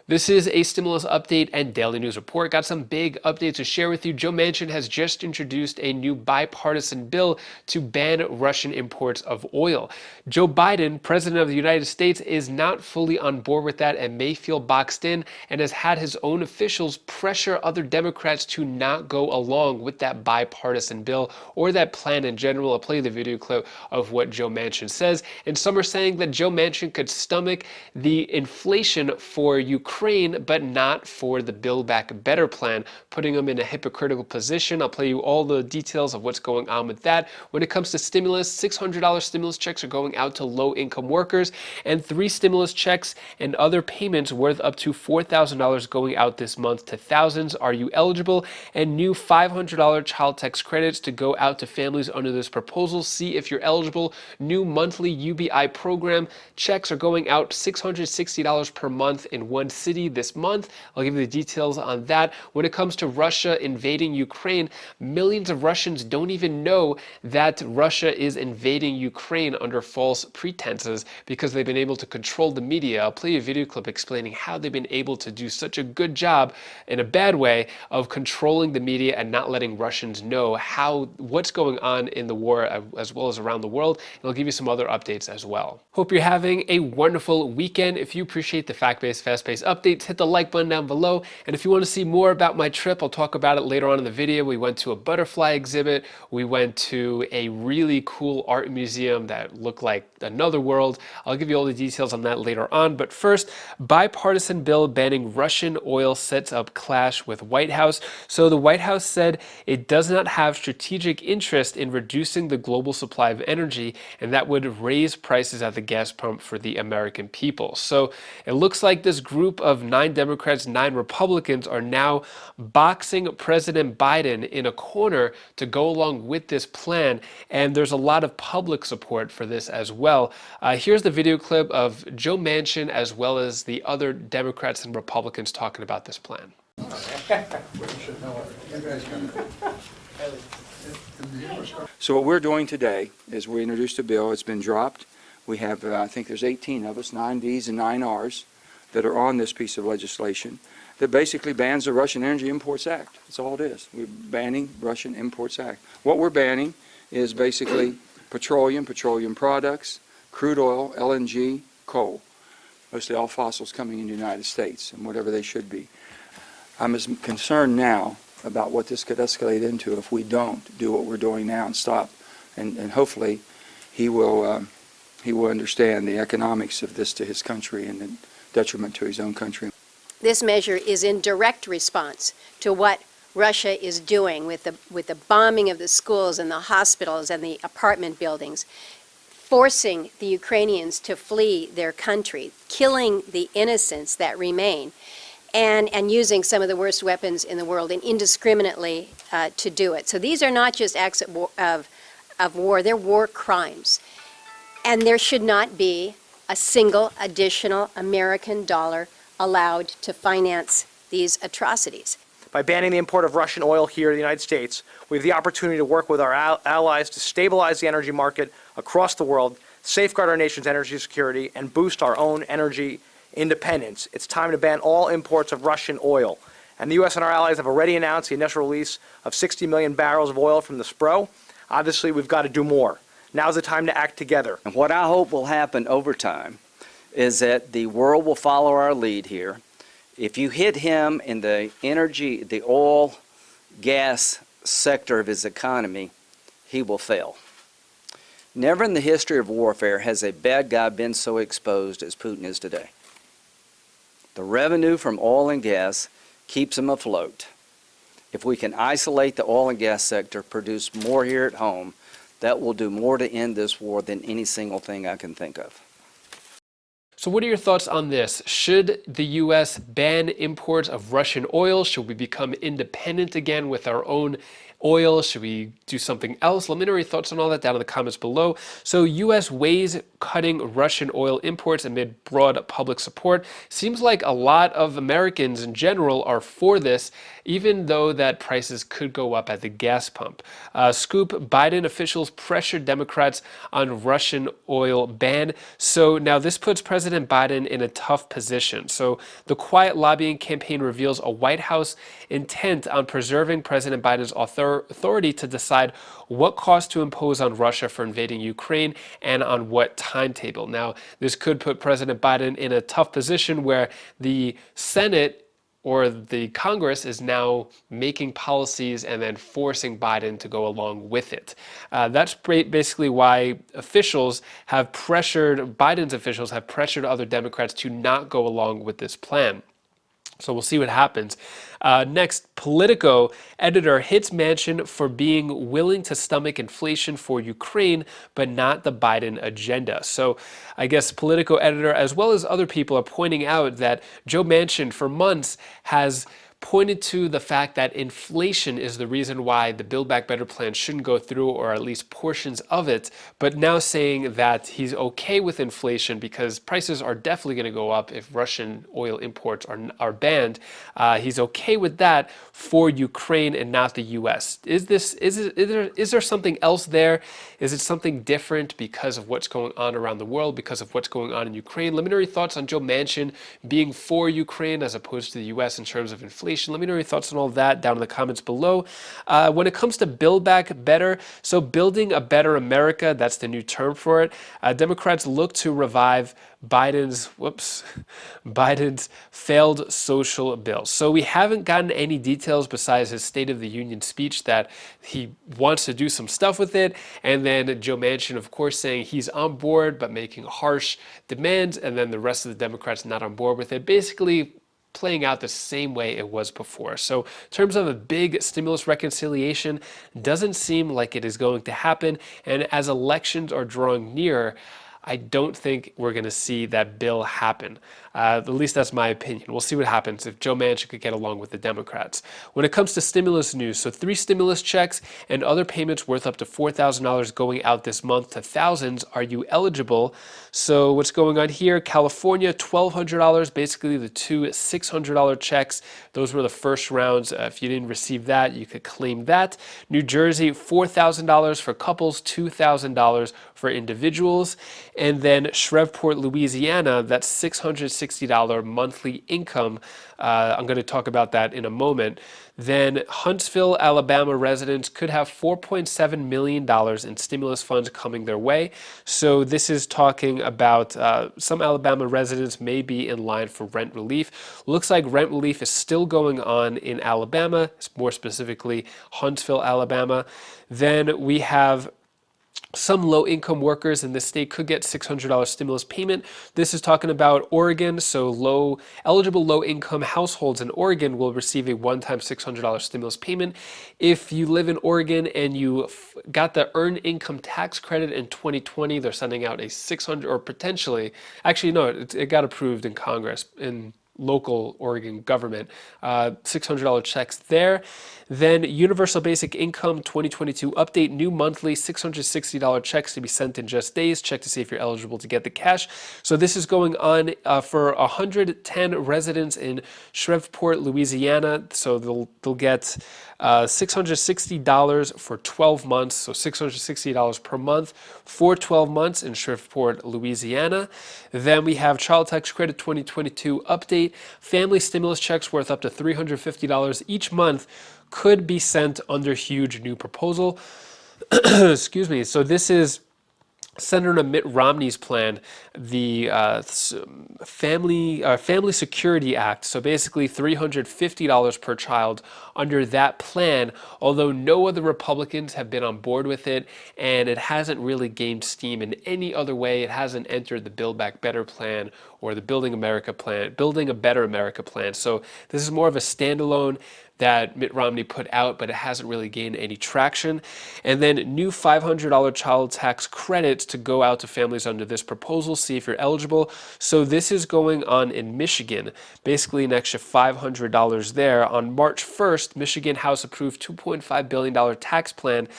This is a stimulus update and daily news report. Got some big updates to share with you. Joe Manchin has just introduced a new bipartisan bill to ban Russian imports of oil. Joe Biden, president of the United States, is not fully on board with that and may feel boxed in, and has had his own officials pressure other Democrats to not go along with that bipartisan bill or that plan in general. I'll play you the video clip of what Joe Manchin says. And some are saying that Joe Manchin could stomach the inflation for Ukraine, but not for the Build Back Better plan, putting him in a hypocritical position. I'll play you all the details of what's going on with that. When it comes to stimulus, $600 stimulus checks are going out to low-income workers, and 3 stimulus checks and other payments worth up to $4,000 going out this month to thousands. Are you eligible? And new $500 child tax credits to go out to families under this proposal. See if you're eligible. New monthly UBI program checks are going out $660 per month in one city this month. I'll give you the details on that. When it comes to Russia invading Ukraine, millions of Russians don't even know that Russia is invading Ukraine under false pretenses because they've been able to control the media. I'll play you a video clip explaining how they've been able to do such a good job, in a bad way, of controlling the media and not letting Russians know what's going on in the war as well as around the world. And I'll give you some other updates as well. Hope you're having a wonderful weekend. If you appreciate the fact-based, fast-paced updates, hit the like button down below. And if you want to see more about my trip, I'll talk about it later on in the video. We went to a butterfly exhibit. We went to a really cool art museum that looked like another world. I'll give you all the details on that later on. But first, bipartisan bill banning Russian oil sets up clash with White House. So the White House said it does not have strategic interest in reducing the global supply of energy, and that would raise prices at the gas pump for the American people. So it looks like this group of 9 Democrats, 9 Republicans are now boxing President Biden in a corner to go along with this plan, and there's a lot of public support for this as well. Here's the video clip of Joe Manchin as well as the other Democrats and Republicans talking about this plan. So what we're doing today is we introduced a bill. It's been dropped. We have, I think there's 18 of us, 9 Ds and 9 Rs, that are on this piece of legislation that basically bans the Russian Energy Imports Act. That's all it is. We're banning Russian Imports Act. What we're banning is basically petroleum products, crude oil, LNG, coal, mostly all fossils coming into the United States and whatever they should be. I'm as concerned now about what this could escalate into if we don't do what we're doing now and stop. And hopefully he will understand the economics of this to his country and the detriment to his own country. This measure is in direct response to what Russia is doing with the bombing of the schools and the hospitals and the apartment buildings, forcing the Ukrainians to flee their country, killing the innocents that remain, and using some of the worst weapons in the world and indiscriminately to do it. So these are not just acts of war, they're war crimes. And there should not be a single additional American dollar allowed to finance these atrocities. By banning the import of Russian oil here in the United States, we have the opportunity to work with our allies to stabilize the energy market across the world, safeguard our nation's energy security, and boost our own energy independence. It's time to ban all imports of Russian oil. And the U.S. and our allies have already announced the initial release of 60 million barrels of oil from the SPRO. Obviously, we've got to do more. Now's the time to act together. And what I hope will happen over time is that the world will follow our lead here. If you hit him in the energy, the oil, gas sector of his economy, he will fail. Never in the history of warfare has a bad guy been so exposed as Putin is today. The revenue from oil and gas keeps him afloat. If we can isolate the oil and gas sector, produce more here at home, that will do more to end this war than any single thing I can think of. So what are your thoughts on this? Should the U.S. ban imports of Russian oil? Should we become independent again with our own oil? Should we do something else? Let me know your thoughts on all that down in the comments below. So U.S. weighs cutting Russian oil imports amid broad public support. Seems like a lot of Americans in general are for this, even though that prices could go up at the gas pump. Scoop: Biden officials pressured Democrats on Russian oil ban. So now this puts President Biden in a tough position. So the quiet lobbying campaign reveals a White House intent on preserving President Biden's authority to decide what cost to impose on Russia for invading Ukraine and on what timetable. Now, this could put President Biden in a tough position where the Senate or the Congress is now making policies and then forcing Biden to go along with it. That's basically why Biden's officials have pressured other Democrats to not go along with this plan. So we'll see what happens. Next, Politico editor hits Manchin for being willing to stomach inflation for Ukraine, but not the Biden agenda. So I guess Politico editor, as well as other people, are pointing out that Joe Manchin for months has pointed to the fact that inflation is the reason why the Build Back Better plan shouldn't go through, or at least portions of it, but now saying that he's okay with inflation because prices are definitely going to go up if Russian oil imports are banned. He's okay with that for Ukraine and not the U.S. Is there something else there? Is it something different because of what's going on around the world, because of what's going on in Ukraine? Let me know your thoughts on Joe Manchin being for Ukraine as opposed to the U.S. in terms of inflation. Let me know your thoughts on all that down in the comments below. When it comes to Build Back Better, so building a better America, that's the new term for it. Democrats look to revive Biden's failed social bill. So we haven't gotten any details besides his State of the Union speech that he wants to do some stuff with it. And then Joe Manchin, of course, saying he's on board, but making harsh demands. And then the rest of the Democrats not on board with it. Basically, playing out the same way it was before. So in terms of a big stimulus reconciliation, doesn't seem like it is going to happen. And as elections are drawing near, I don't think we're going to see that bill happen. At least that's my opinion. We'll see what happens if Joe Manchin could get along with the Democrats. When it comes to stimulus news, so 3 stimulus checks and other payments worth up to $4,000 going out this month to thousands. Are you eligible? So what's going on here? California, $1,200, basically the 2 $600 checks. Those were the first rounds. If you didn't receive that, you could claim that. New Jersey, $4,000 for couples, $2,000 for individuals. And then Shreveport, Louisiana, that's $660 monthly income. I'm going to talk about that in a moment. Then Huntsville, Alabama residents could have $4.7 million in stimulus funds coming their way. So this is talking about some Alabama residents may be in line for rent relief. Looks like rent relief is still going on in Alabama, more specifically Huntsville, Alabama. Then we have some low-income workers in this state could get $600 stimulus payment. This is talking about Oregon, so eligible low-income households in Oregon will receive a one-time $600 stimulus payment. If you live in Oregon and you got the earned income tax credit in 2020, they're sending out a $600, or potentially, actually no, it got approved in Congress, in local Oregon government, $600 checks there. Then Universal Basic Income 2022 update, new monthly $660 checks to be sent in just days. Check to see if you're eligible to get the cash. So this is going on for 110 residents in Shreveport, Louisiana. So they'll get $660 for 12 months, so $660 per month for 12 months in Shreveport, Louisiana. Then we have Child Tax Credit 2022 update. Family stimulus checks worth up to $350 each month could be sent under huge new proposal. Excuse me. So this is Senator Mitt Romney's plan, the Family Security Act. So basically $350 per child under that plan, although no other Republicans have been on board with it, and it hasn't really gained steam in any other way. It hasn't entered the Build Back Better plan or the Building America plan, Building a Better America plan. So this is more of a standalone that Mitt Romney put out, but it hasn't really gained any traction. And then new $500 child tax credits to go out to families under this proposal, see if you're eligible. So this is going on in Michigan, basically an extra $500 there. On March 1st, Michigan House approved $2.5 billion tax plan.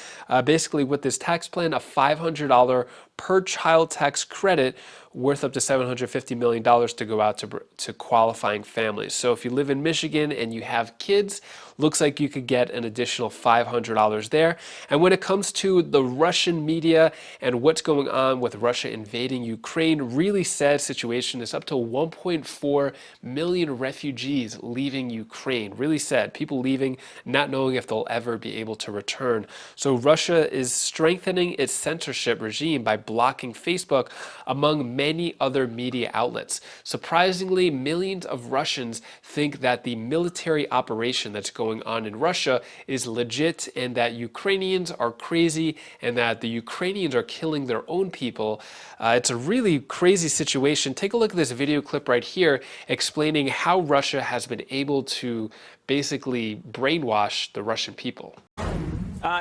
Basically with this tax plan, a $500 per child tax credit worth up to $750 million to go out to qualifying families. So if you live in Michigan and you have kids, looks like you could get an additional $500 there. And when it comes to the Russian media and what's going on with Russia invading Ukraine, really sad situation. It's up to 1.4 million refugees leaving Ukraine. Really sad. People leaving, not knowing if they'll ever be able to return. So Russia is strengthening its censorship regime by blocking Facebook, among many other media outlets. Surprisingly, millions of Russians think that the military operation that's going on in Russia is legit and that Ukrainians are crazy and that the Ukrainians are killing their own people. It's a really crazy situation. Take a look at this video clip right here explaining how Russia has been able to basically brainwash the Russian people.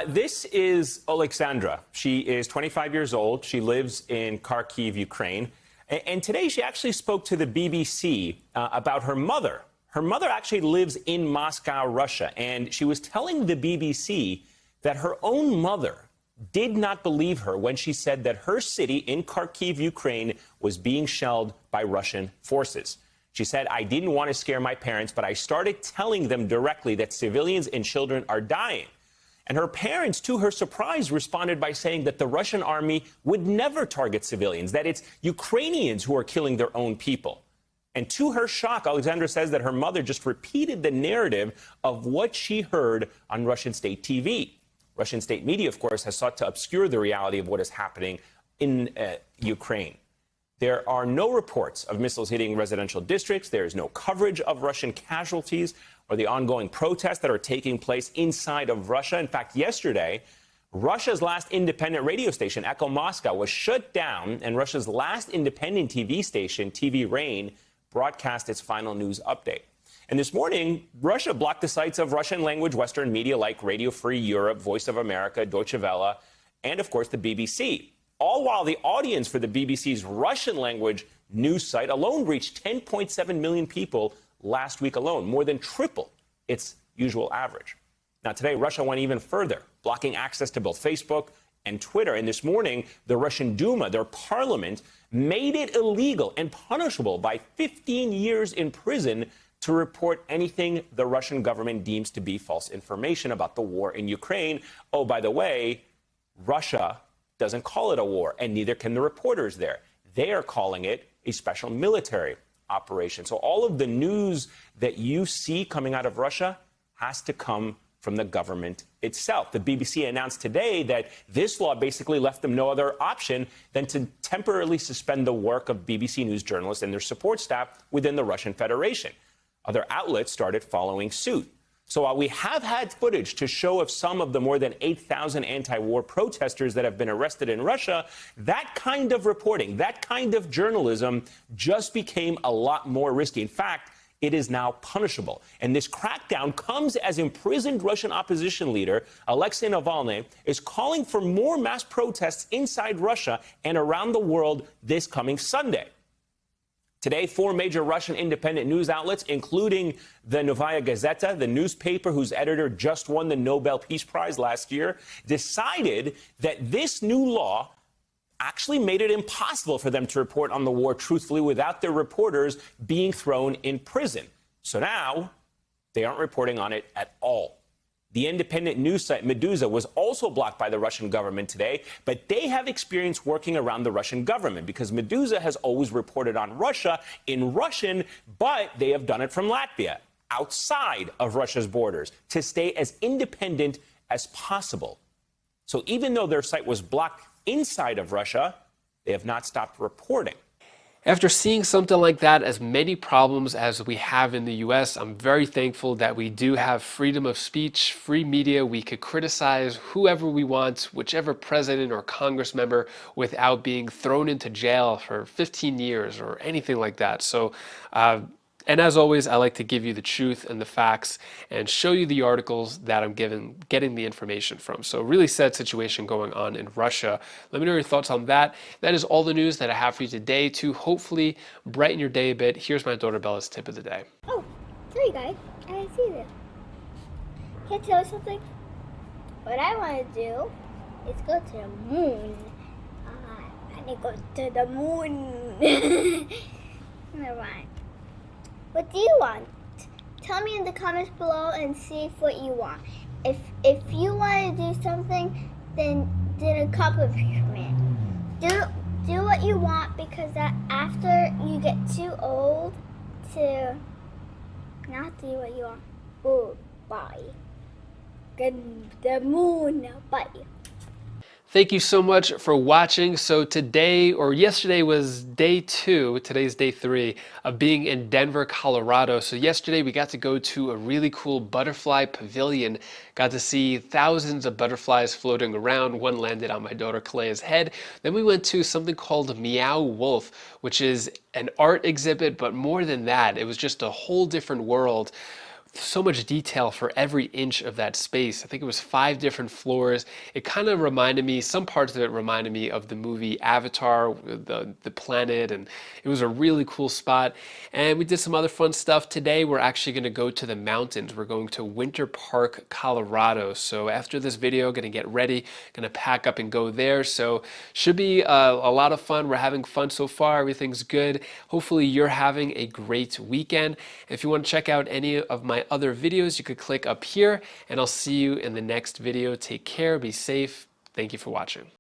This is Alexandra. She is 25 years old. She lives in Kharkiv, Ukraine. And today she actually spoke to the BBC about her mother. Her mother actually lives in Moscow, Russia. And she was telling the BBC that her own mother did not believe her when she said that her city in Kharkiv, Ukraine, was being shelled by Russian forces. She said, "I didn't want to scare my parents, but I started telling them directly that civilians and children are dying." And her parents, to her surprise, responded by saying that the Russian army would never target civilians, that it's Ukrainians who are killing their own people. And to her shock, Alexandra says that her mother just repeated the narrative of what she heard on Russian state TV. Russian state media, of course, has sought to obscure the reality of what is happening in Ukraine. There are no reports of missiles hitting residential districts. There is no coverage of Russian casualties or the ongoing protests that are taking place inside of Russia. In fact, yesterday, Russia's last independent radio station, Echo Moscow, was shut down, and Russia's last independent TV station, TV Rain, broadcast its final news update. And this morning, Russia blocked the sites of Russian-language Western media like Radio Free Europe, Voice of America, Deutsche Welle, and, of course, the BBC. All while the audience for the BBC's Russian-language news site alone reached 10.7 million people last week alone, more than triple its usual average. Now, today, Russia went even further, blocking access to both Facebook and Twitter. And this morning, the Russian Duma, their parliament, made it illegal and punishable by 15 years in prison to report anything the Russian government deems to be false information about the war in Ukraine. Oh, by the way, Russia doesn't call it a war, and neither can the reporters there. They are calling it a special military operation. So all of the news that you see coming out of Russia has to come from the government itself. The BBC announced today that this law basically left them no other option than to temporarily suspend the work of BBC News journalists and their support staff within the Russian Federation. Other outlets started following suit. So while we have had footage to show of some of the more than 8,000 anti-war protesters that have been arrested in Russia, that kind of reporting, that kind of journalism just became a lot more risky. In fact, it is now punishable. And this crackdown comes as imprisoned Russian opposition leader Alexei Navalny is calling for more mass protests inside Russia and around the world this coming Sunday. Today, 4 major Russian independent news outlets, including the Novaya Gazeta, the newspaper whose editor just won the Nobel Peace Prize last year, decided that this new law actually made it impossible for them to report on the war truthfully without their reporters being thrown in prison. So now they aren't reporting on it at all. The independent news site Meduza was also blocked by the Russian government today, but they have experience working around the Russian government because Meduza has always reported on Russia in Russian, but they have done it from Latvia, outside of Russia's borders, to stay as independent as possible. So even though their site was blocked inside of Russia, they have not stopped reporting. After seeing something like that, as many problems as we have in the US, I'm very thankful that we do have freedom of speech, free media. We could criticize whoever we want, whichever president or Congress member, without being thrown into jail for 15 years or anything like that. So, and as always, I like to give you the truth and the facts and show you the articles that I'm getting the information from. So really sad situation going on in Russia. Let me know your thoughts on that. That is all the news that I have for you today to hopefully brighten your day a bit. Here's my daughter Bella's tip of the day. Oh, sorry guys, I didn't see this. Can I tell you something? What I want to do is go to the moon. I need to go to the moon. Never mind. What do you want? Tell me in the comments below and see what you want. If you want to do something, then accomplishment. Do what you want, because that after you get too old to not do what you want. Oh, bye. The moon, bye. Thank you so much for watching. So today, or yesterday, was day 2, today's day 3 of being in Denver, Colorado. So yesterday we got to go to a really cool butterfly pavilion, got to see thousands of butterflies floating around. One landed on my daughter Clea's head. Then we went to something called Meow Wolf, which is an art exhibit, but more than that, it was just a whole different world. So much detail for every inch of that space. I think it was 5 different floors. It kind of reminded me, some parts of it reminded me of the movie Avatar, the planet, and it was a really cool spot. And we did some other fun stuff. Today we're actually going to go to the mountains. We're going to Winter Park, Colorado. So after this video, going to get ready, going to pack up and go there. So should be a lot of fun. We're having fun so far. Everything's good. Hopefully you're having a great weekend. If you want to check out any of my other videos, you could click up here, and I'll see you in the next video. Take care, be safe. Thank you for watching.